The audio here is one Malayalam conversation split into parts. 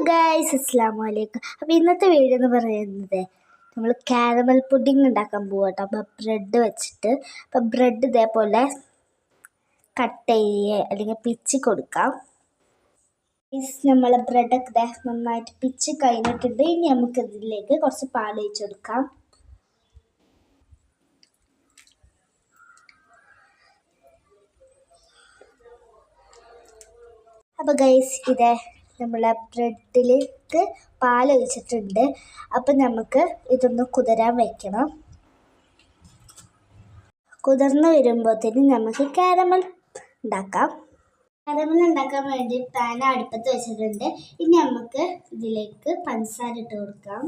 ഗൈസ് അസ്സലാമു അലൈക്കും. അപ്പോൾ ഇന്നത്തെ വീഡിയോ എന്ന് പറയുന്നത് നമ്മൾ കാരമൽ പുഡിംഗ് ഉണ്ടാക്കാൻ പോവാം കേട്ടോ. അപ്പോൾ ബ്രെഡ് വെച്ചിട്ട് ബ്രെഡ് ഇതേപോലെ കട്ട് ചെയ്യുക അല്ലെങ്കിൽ പിച്ചി കൊടുക്കാം. നമ്മളെ ബ്രെഡൊക്കെ നന്നായിട്ട് പിച്ചി കഴിഞ്ഞിട്ടുണ്ട്. ഇനി നമുക്ക് ഇതിലേക്ക് കുറച്ച് പാൽ ഒഴിച്ച് കൊടുക്കാം. അപ്പോൾ ഗൈസ് നമ്മളെ ബ്രെഡിലേക്ക് പാലൊഴിച്ചിട്ടുണ്ട്. അപ്പം നമുക്ക് ഇതൊന്ന് കുതിരാൻ വെക്കണം. കുതിർന്ന് വരുമ്പോഴത്തേനും നമുക്ക് കാരമൽ ഉണ്ടാക്കാം. കാരമൽ ഉണ്ടാക്കാൻ വേണ്ടി പാൻ അടുപ്പത്ത് വെച്ചിട്ടുണ്ട്. ഇനി നമുക്ക് ഇതിലേക്ക് പഞ്ചസാര ഇട്ട് കൊടുക്കാം.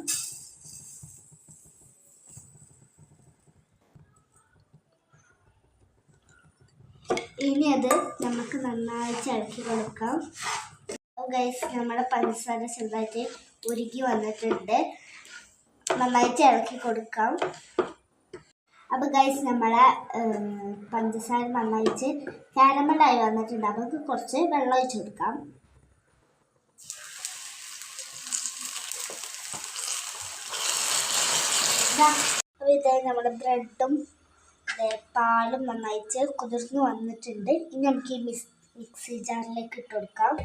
ഇനി അത് നമുക്ക് നന്നായിട്ട് ഇളക്കി കൊടുക്കാം. ഗൈസ് നമ്മുടെ പഞ്ചസാര ചെറുതായിട്ട് ഉരുകി വന്നിട്ടുണ്ട്. നന്നായിട്ട് ഇളക്കി കൊടുക്കാം. അപ്പോൾ ഗൈസ് നമ്മളെ പഞ്ചസാര നന്നായിട്ട് കാരമലായി വന്നിട്ടുണ്ട്. അപ്പോൾ കുറച്ച് വെള്ളം ഒഴിച്ച് കൊടുക്കാം. അപ്പോൾ നമ്മുടെ ബ്രെഡും പാലും നന്നായിട്ട് കുതിർന്ന് വന്നിട്ടുണ്ട്. ഇനി നമുക്ക് ഈ മിക്സി ജാറിലേക്ക് ഇട്ട് കൊടുക്കാം.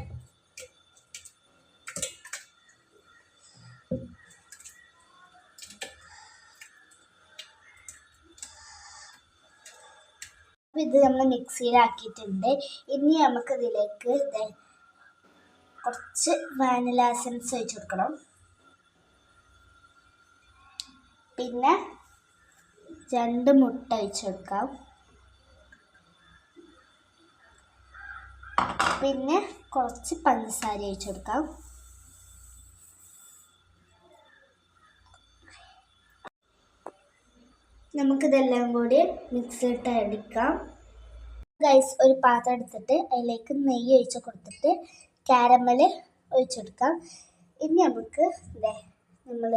അപ്പോൾ ഇത് നമ്മൾ മിക്സിയിലാക്കിയിട്ടുണ്ട്. ഇനി നമുക്ക് ഇതിലേക്ക് കുറച്ച് വാനില എസൻസ് ഒഴിച്ച് കൊടുക്കണം. പിന്നെ 2 മുട്ട ഒഴിച്ച് കൊടുക്കാം. പിന്നെ കുറച്ച് പഞ്ചസാര ഒഴിച്ച് കൊടുക്കാം. നമുക്കിതെല്ലാം കൂടി മിക്സിയിട്ട് അടിക്കാം. ഗൈസ് ഒരു പാത്രം എടുത്തിട്ട് അതിലേക്ക് നെയ്യ് ഒഴിച്ച് കൊടുത്തിട്ട് കാരമൽ ഒഴിച്ചെടുക്കാം. ഇനി നമുക്ക് നമ്മൾ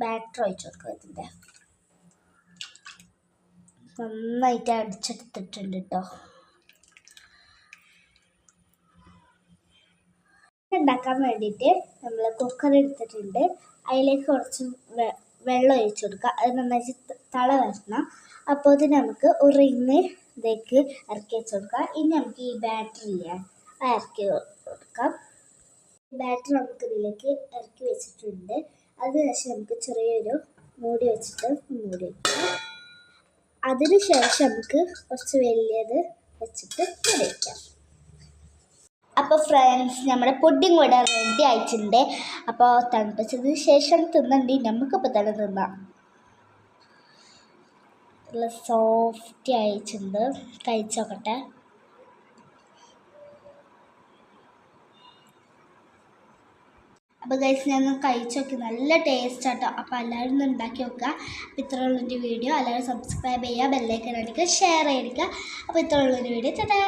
ബാറ്റർ ഒഴിച്ച് കൊടുക്കാം. ഇതിൻ്റെ നന്നായിട്ട് അടിച്ചെടുത്തിട്ടുണ്ട് കേട്ടോ. ഉണ്ടാക്കാൻ വേണ്ടിയിട്ട് നമ്മൾ കുക്കർ എടുത്തിട്ടുണ്ട്. അതിലേക്ക് കുറച്ച് വെള്ളം ഒഴിച്ചു കൊടുക്കുക. അത് നന്നായിട്ട് തള വരണം. അപ്പോൾ ഇത് നമുക്ക് ഒരു റിങ് ഇതിലേക്ക് ഇറക്കി വെച്ച് കൊടുക്കാം. ഇനി നമുക്ക് ഈ ബാറ്റർ ഇറക്കി കൊടുക്കാം. ബാറ്റർ നമുക്ക് ഇതിലേക്ക് ഇറക്കി വെച്ചിട്ടുണ്ട്. അതിനുശേഷം നമുക്ക് ചെറിയൊരു മൂടി വെച്ചിട്ട് മൂടി വയ്ക്കാം. അതിനുശേഷം നമുക്ക് കുറച്ച് വലിയത് വെച്ചിട്ട് മൂടി വയ്ക്കാം. അപ്പോൾ ഫ്രണ്ട്സ് നമ്മുടെ പുഡിംഗ് ഇവിടെ റെഡി ആയിട്ടുണ്ട്. അപ്പോൾ തണുപ്പിച്ചതിന് ശേഷം തിന്നണ്ടി നമുക്കിപ്പോൾ തന്നെ തിന്നാം. നല്ല സോഫ്റ്റ് ആയിട്ടുണ്ട്. കഴിച്ചോക്കട്ടെ. അപ്പോൾ ഗൈസ് ഞാൻ കഴിച്ച് നോക്കി. നല്ല ടേസ്റ്റ് ആട്ടോ. അപ്പോൾ എല്ലാവരും ഒന്ന് ഉണ്ടാക്കി നോക്കുക. അപ്പോൾ ഇത്രയുള്ളൊരു വീഡിയോ. എല്ലാവരും സബ്സ്ക്രൈബ് ചെയ്യുക, ബെല്ലൈക്കൺ അടിക്കുക, ഷെയർ ചെയ്യുക. അപ്പോൾ ഇത്രയുള്ളൊരു വീഡിയോ. ചേട്ടാ.